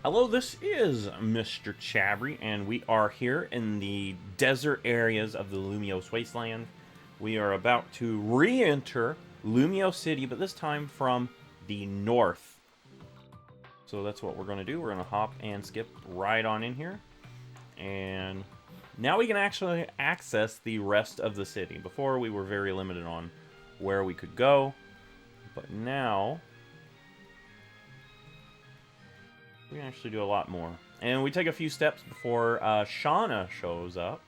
Hello, this is MrChabry, and we are here in the desert areas of the Lumiose Wasteland. We are about to re-enter Lumiose City, but this time from the north. So that's what we're going to do. We're going to hop and skip right on in here. And now we can actually access the rest of the city. Before, we were very limited on where we could go, but now we can actually do a lot more. And we take a few steps before Shauna shows up.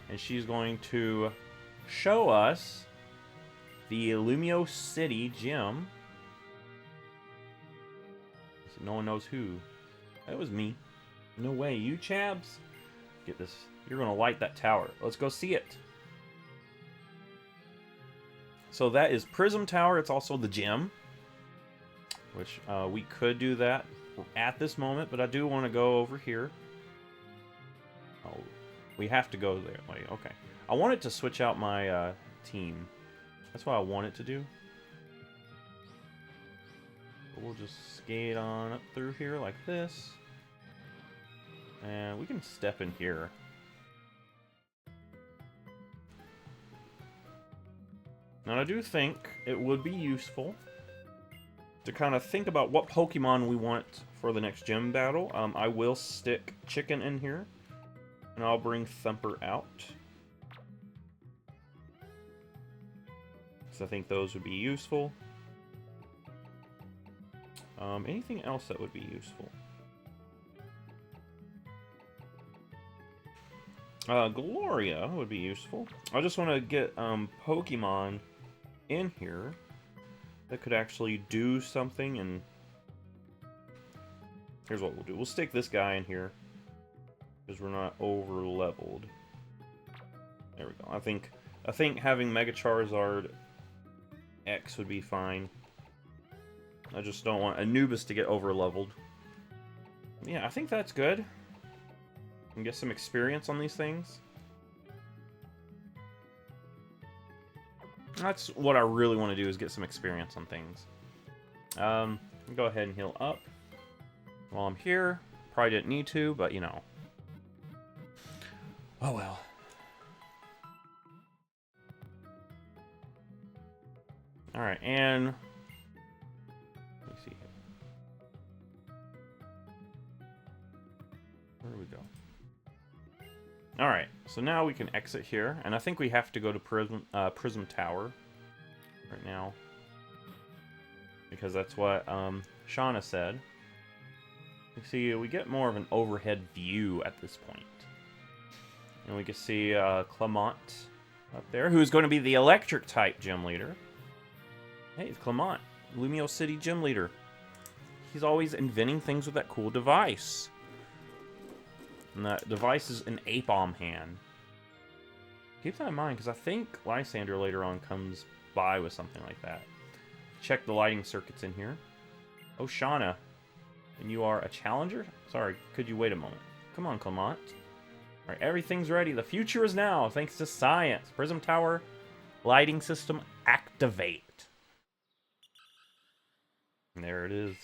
And she's going to show us the Lumiose City gym. So no one knows who. That was me. No way, you Chabs? Get this. You're going to light that tower. Let's go see it. So that is Prism Tower. It's also the gym. Which, we could do that at this moment, but I do want to go over here. Oh, we have to go there. Wait, okay. I wanted to switch out my team. That's what I want it to do. But we'll just skate on up through here like this. And we can step in here. Now, I do think it would be useful to kind of think about what Pokemon we want for the next gym battle. I will stick Chicken in here, and I'll bring Thumper out. So I think those would be useful. Anything else that would be useful? Gloria would be useful. I just want to get Pokemon in here that could actually do something, and here's what we'll do. We'll stick this guy in here because we're not over leveled. There we go. I think having Mega Charizard X would be fine. I just don't want Anubis to get over leveled. Yeah, I think that's good. And get some experience on these things. That's what I really want to do, is get some experience on things. Go ahead and heal up while I'm here. Probably didn't need to, but you know. Oh well. Alright, and let me see here. Where do we go? Alright, so now we can exit here, and I think we have to go to Prism Tower right now, because that's what Shauna said. You see, we get more of an overhead view at this point. And we can see Clement up there, who's going to be the Electric-type gym leader. Hey, it's Clement, Lumiose City gym leader. He's always inventing things with that cool device. And that device is an Ape-Bomb hand. Keep that in mind, because I think Lysander later on comes by with something like that. Check the lighting circuits in here. Oh, Shauna. And you are a challenger? Sorry, could you wait a moment? Come on, Clement. Alright, everything's ready. The future is now, thanks to science. Prism Tower lighting system activate. And there it is.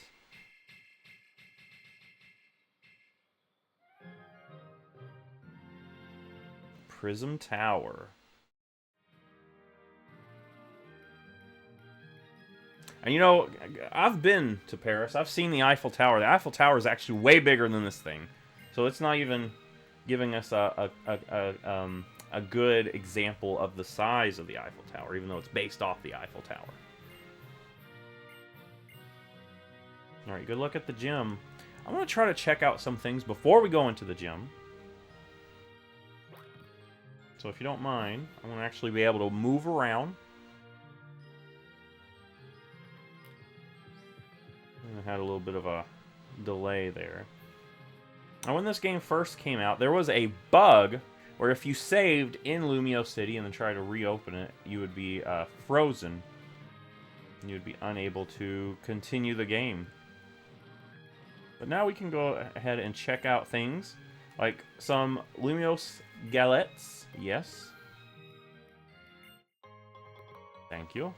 Prism Tower. And you know, I've been to Paris. I've seen the Eiffel Tower. The Eiffel Tower is actually way bigger than this thing. So it's not even giving us a good example of the size of the Eiffel Tower, even though it's based off the Eiffel Tower. Alright, good luck at the gym. I'm going to try to check out some things before we go into the gym. So if you don't mind, I want to actually be able to move around. I had a little bit of a delay there. Now, when this game first came out, there was a bug where if you saved in Lumiose City and then tried to reopen it, you would be frozen. And you would be unable to continue the game. But now we can go ahead and check out things like some Lumiose Galettes. Yes. Thank you.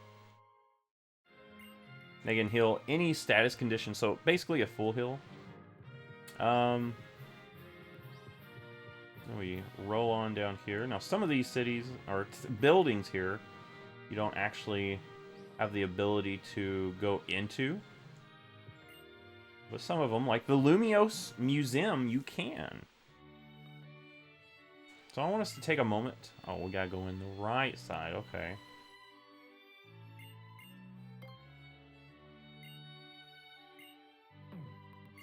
They can heal any status condition, so basically a full heal. Then we roll on down here. Now, some of these cities, or buildings here, you don't actually have the ability to go into. But some of them, like the Lumiose Museum, you can. So I want us to take a moment. Oh, we gotta go in the right side. Okay.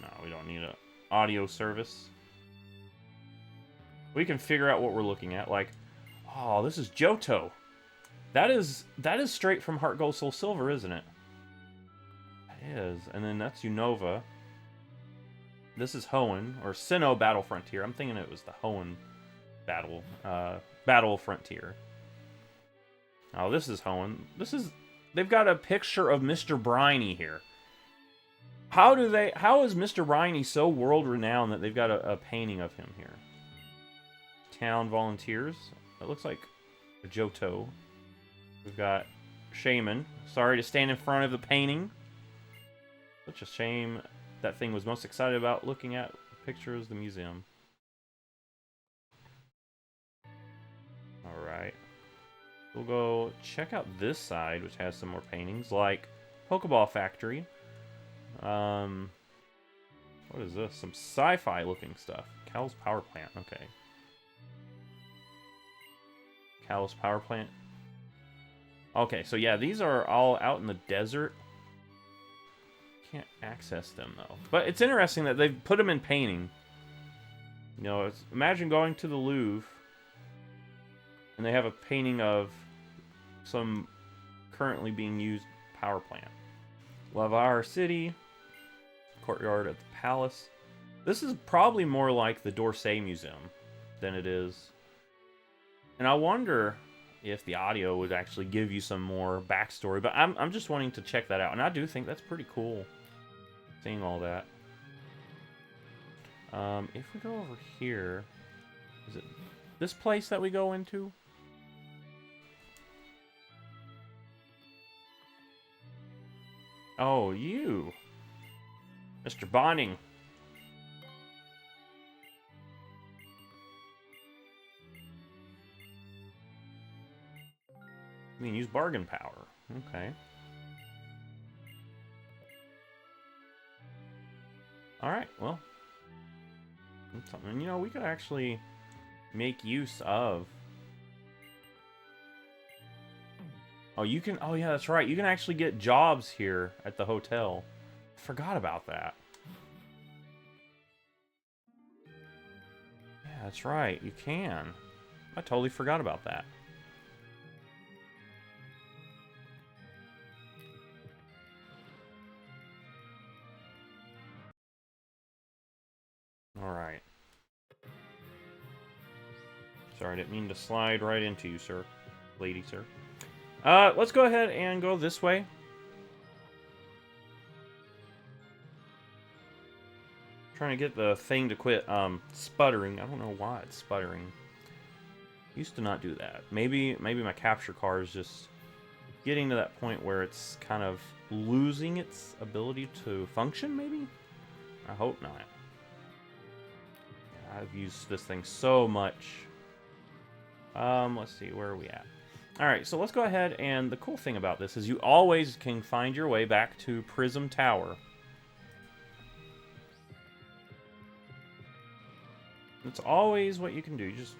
No, we don't need an audio service. We can figure out what we're looking at. Like, oh, this is Johto. That is straight from Heart Gold Soul Silver, isn't it? It is. And then that's Unova. This is Hoenn, or Sinnoh Battle Frontier. I'm thinking it was the Hoenn Battle Frontier. Oh, this is Hoenn. They've got a picture of Mr. Briny here. How is Mr. Briny so world-renowned that they've got a painting of him here? Town volunteers. It looks like a Johto. We've got Shaman. Sorry to stand in front of the painting. Such a shame. That thing was most excited about looking at pictures of the museum. Alright. We'll go check out this side, which has some more paintings, like Pokeball Factory. What is this? Some sci-fi looking stuff. Cal's Power Plant. Okay. Cal's Power Plant. Okay, so yeah, these are all out in the desert. Can't access them, though. But it's interesting that they've put them in painting. You know, imagine going to the Louvre, and they have a painting of some currently being used power plant. Lavar City. Courtyard at the Palace. This is probably more like the d'Orsay Museum than it is. And I wonder if the audio would actually give you some more backstory. But I'm just wanting to check that out. And I do think that's pretty cool, seeing all that. If we go over here, is it this place that we go into? Oh, you. Mr. Bonding. You can use bargain power. Okay. Alright, well. That's something, you know, we could actually make use of. Oh, you can, oh yeah, that's right. You can actually get jobs here at the hotel. Forgot about that. Yeah, that's right. You can. I totally forgot about that. Alright. Sorry, I didn't mean to slide right into you, sir. Lady, sir. Let's go ahead and go this way. Trying to get the thing to quit sputtering. I don't know why it's sputtering. Used to not do that. Maybe my capture card is just getting to that point where it's kind of losing its ability to function, maybe? I hope not. Yeah, I've used this thing so much. Let's see, where are we at? Alright, so let's go ahead, and the cool thing about this is you always can find your way back to Prism Tower. It's always what you can do. You just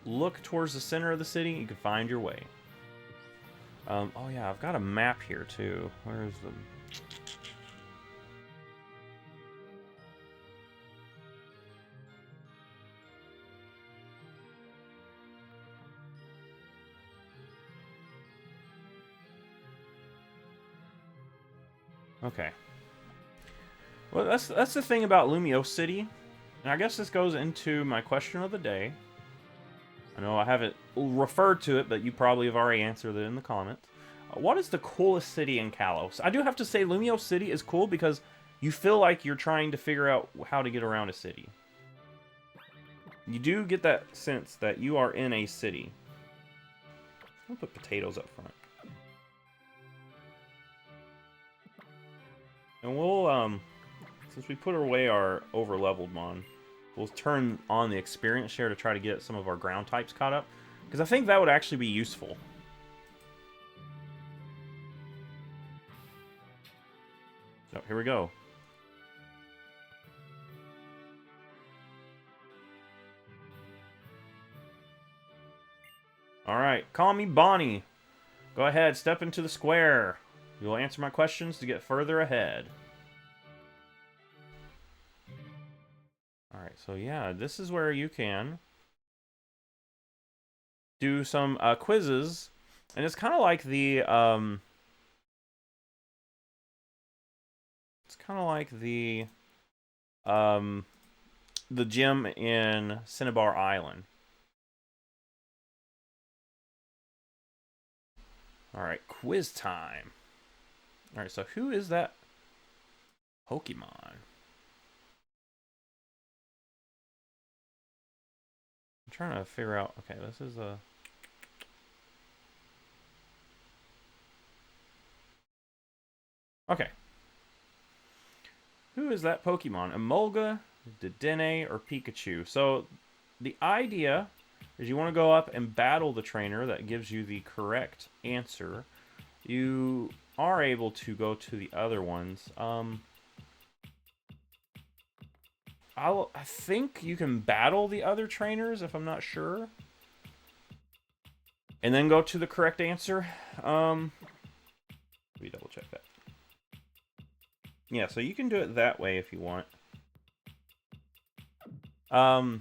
look towards the center of the city, you can find your way. Oh yeah, I've got a map here too. Where's the... Okay. Well, that's the thing about Lumiose City. And I guess this goes into my question of the day. I know I haven't referred to it, but you probably have already answered it in the comments. What is the coolest city in Kalos? I do have to say Lumiose City is cool because you feel like you're trying to figure out how to get around a city. You do get that sense that you are in a city. I'll put potatoes up front. And we'll, since we put away our over-leveled mon, we'll turn on the experience share to try to get some of our ground types caught up. Because I think that would actually be useful. So, here we go. Alright, call me Bonnie. Go ahead, step into the square. You'll answer my questions to get further ahead. Alright, so yeah, this is where you can do some quizzes. And it's kind of like the, it's kind of like the gym in Cinnabar Island. Alright, quiz time. Alright, so who is that Pokemon? I'm trying to figure out... Okay, this is a... Okay. Who is that Pokemon? Emolga, Dedenne, or Pikachu? So, the idea is you want to go up and battle the trainer that gives you the correct answer. You are able to go to the other ones. I think you can battle the other trainers, if I'm not sure. And then go to the correct answer. Let me double check that. Yeah, so you can do it that way if you want. I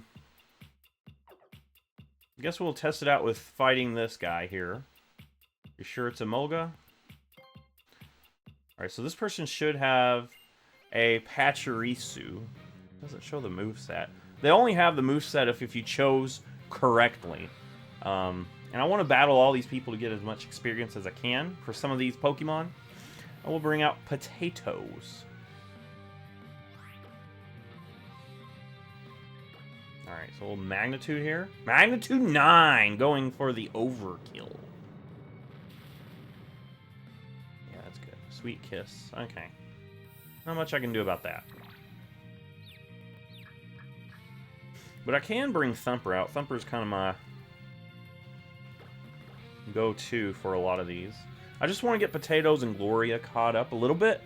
guess we'll test it out with fighting this guy here. You sure it's Emolga? Alright, so this person should have a Pachirisu. Doesn't show the moveset. They only have the moveset if you chose correctly. And I want to battle all these people to get as much experience as I can for some of these Pokemon. I will bring out potatoes. Alright, so a little magnitude here. Magnitude 9, going for the overkill. Yeah, that's good. Sweet kiss. Okay. Not much I can do about that. But I can bring Thumper out. Thumper's kind of my go-to for a lot of these. I just want to get Potatoes and Gloria caught up a little bit.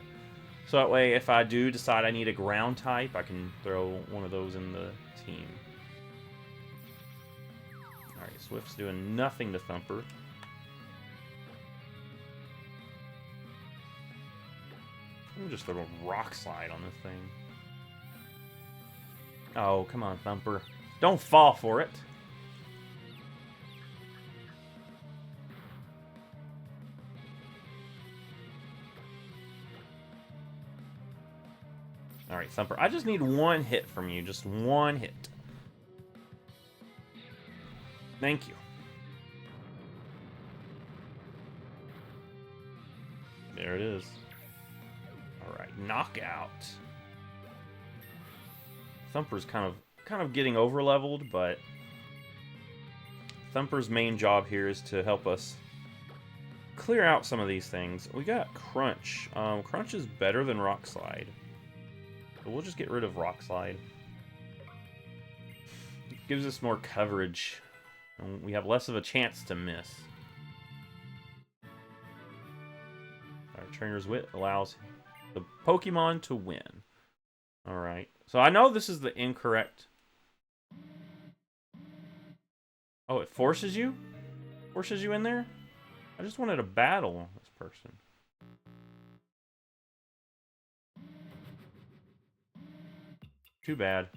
So that way, if I do decide I need a ground type, I can throw one of those in the team. Alright, Swift's doing nothing to Thumper. Let me just throw a Rock Slide on this thing. Oh, come on, Thumper. Don't fall for it. Alright, Thumper. I just need one hit from you. Just one hit. Thank you. There it is. Alright, knockout. Thumper's kind of getting over-leveled, but Thumper's main job here is to help us clear out some of these things. We got Crunch. Crunch is better than Rock Slide. But we'll just get rid of Rock Slide. It gives us more coverage. And we have less of a chance to miss. Our Trainer's Wit allows the Pokemon to win. Alright. So I know this is the incorrect... Oh, it forces you? Forces you in there? I just wanted to battle this person. Too bad.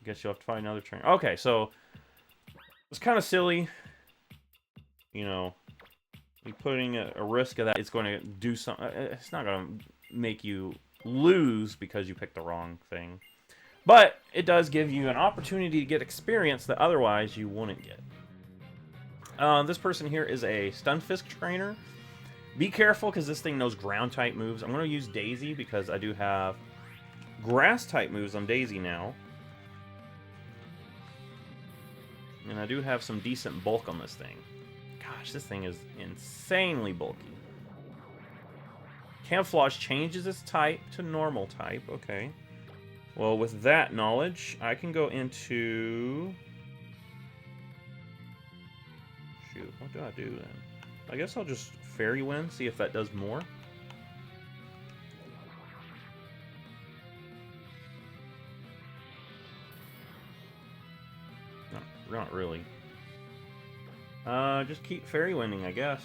Guess you'll have to find another trainer. Okay, so... It's kind of silly. You know... Putting a risk of that, it's going to do something... It's not going to make you lose because you picked the wrong thing. But it does give you an opportunity to get experience that otherwise you wouldn't get. This person here is a Stunfisk trainer. Be careful because this thing knows ground type moves. I'm going to use Daisy because I do have grass type moves on Daisy now. And I do have some decent bulk on this thing. Gosh, this thing is insanely bulky. Camouflage changes its type to normal type. Okay. Well, with that knowledge, I can go into... Shoot, what do I do then? I guess I'll just Fairy Wind, see if that does more. No, not really. Just keep Fairy Winding, I guess.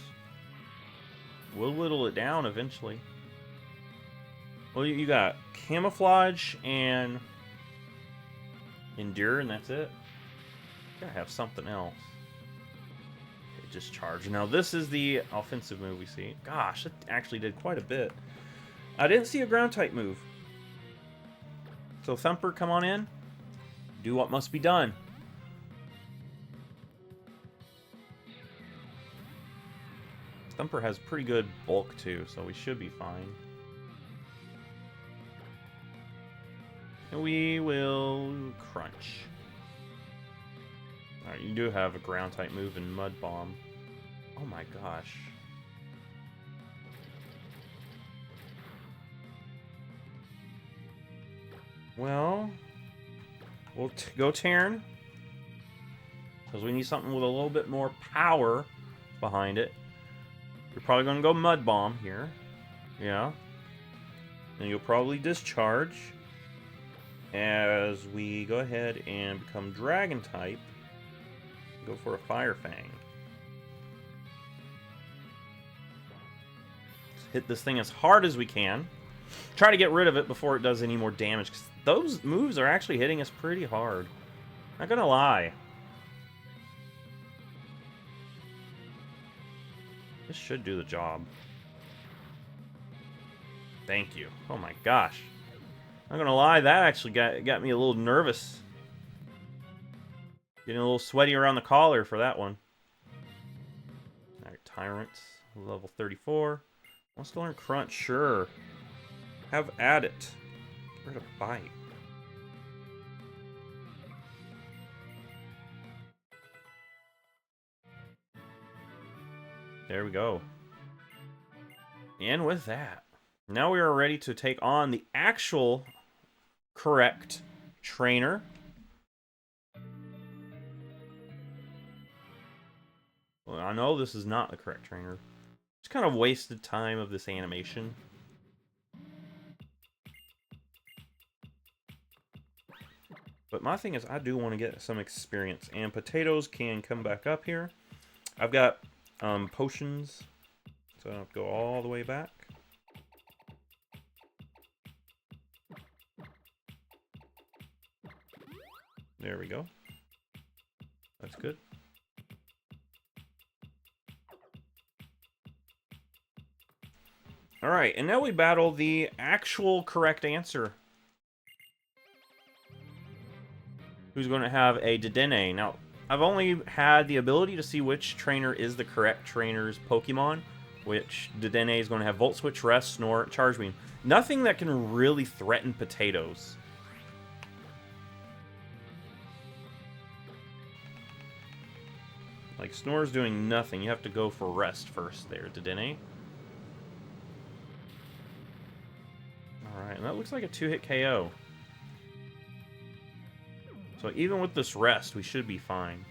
We'll whittle it down eventually. Well, you got Camouflage and Endure, and that's it. Gotta have something else. Okay, Discharge. Now, this is the offensive move we see. Gosh, it actually did quite a bit. I didn't see a ground type move. So, Thumper, come on in. Do what must be done. Thumper has pretty good bulk, too, so we should be fine. And we will Crunch. Alright, you do have a ground type move in Mud Bomb. Oh my gosh. Well, we'll go Terran. Because we need something with a little bit more power behind it. You're probably going to go Mud Bomb here. Yeah. And you'll probably Discharge as we go ahead and become Dragon type. Go for a Fire Fang. Let's hit this thing as hard as we can. Try to get rid of it before it does any more damage, because those moves are actually hitting us pretty hard. Not gonna lie. This should do the job. Thank you. Oh my gosh. Not gonna lie, that actually got me a little nervous. Getting a little sweaty around the collar for that one. Alright, Tyrants, level 34. Wants to learn Crunch, sure. Have at it. Get rid of Bite. There we go. And with that, now we are ready to take on the actual correct trainer. Well, I know this is not the correct trainer. Just kind of wasted time of this animation. But my thing is, I do want to get some experience. And Potatoes can come back up here. I've got potions. So I don't have to go all the way back. There we go. That's good. Alright, and now we battle the actual correct answer. Who's going to have a Dedenne. Now, I've only had the ability to see which trainer is the correct trainer's Pokemon. Which Dedenne is going to have Volt Switch, Rest, Snore, Charge Beam. Nothing that can really threaten Potatoes. Like, Snore's doing nothing. You have to go for Rest first there, Dedenne. Alright, and that looks like a 2-hit KO. So even with this Rest, we should be fine.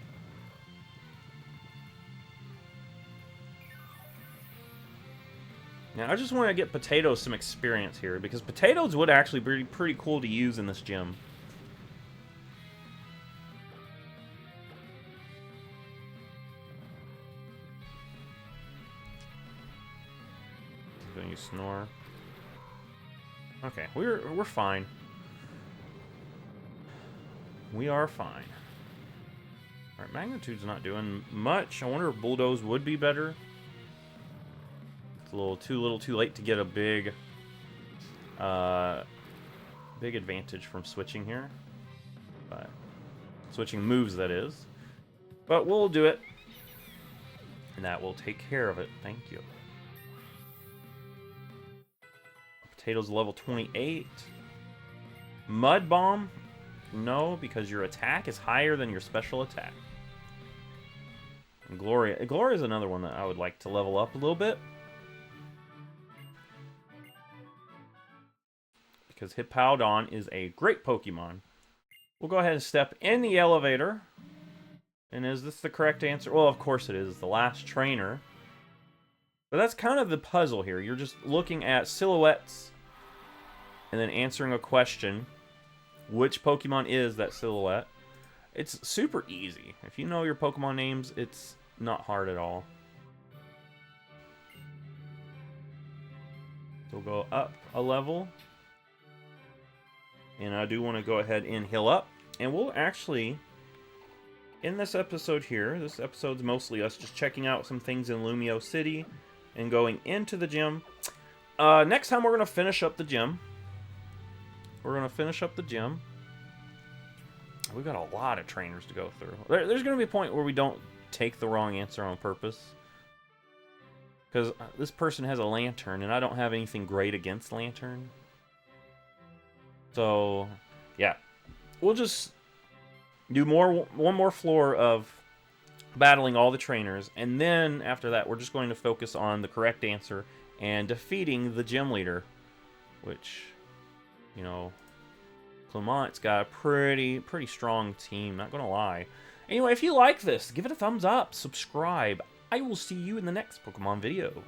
Now, I just want to get Potatoes some experience here, because Potatoes would actually be pretty cool to use in this gym. Gonna use Snore. Okay, we're fine. We are fine. Alright, Magnitude's not doing much. I wonder if Bulldoze would be better. It's a little too late to get a big advantage from switching here. But switching moves, that is. But we'll do it. And that will take care of it. Thank you. Potatoes level 28. Mud Bomb? No, because your attack is higher than your special attack. And Gloria is another one that I would like to level up a little bit. because Hippowdon is a great Pokemon. We'll go ahead and step in the elevator. And is this the correct answer? Well, of course it is. The last trainer. But that's kind of the puzzle here. You're just looking at silhouettes and then answering a question. Which Pokemon is that silhouette? It's super easy. If you know your Pokemon names, it's not hard at all. So we'll go up a level. And I do want to go ahead and heal up. And we'll actually, in this episode here, this episode's mostly us just checking out some things in Lumiose City and going into the gym. Next time we're going to finish up the gym. We're going to finish up the gym. We've got a lot of trainers to go through. There's going to be a point where we don't take the wrong answer on purpose. Because this person has a lantern, and I don't have anything great against lantern. So, yeah. We'll just do one more floor of battling all the trainers. And then, after that, we're just going to focus on the correct answer and defeating the gym leader. Which, you know, Clement's got a pretty strong team, not gonna lie. Anyway, if you like this, give it a thumbs up, subscribe. I will see you in the next Pokemon video.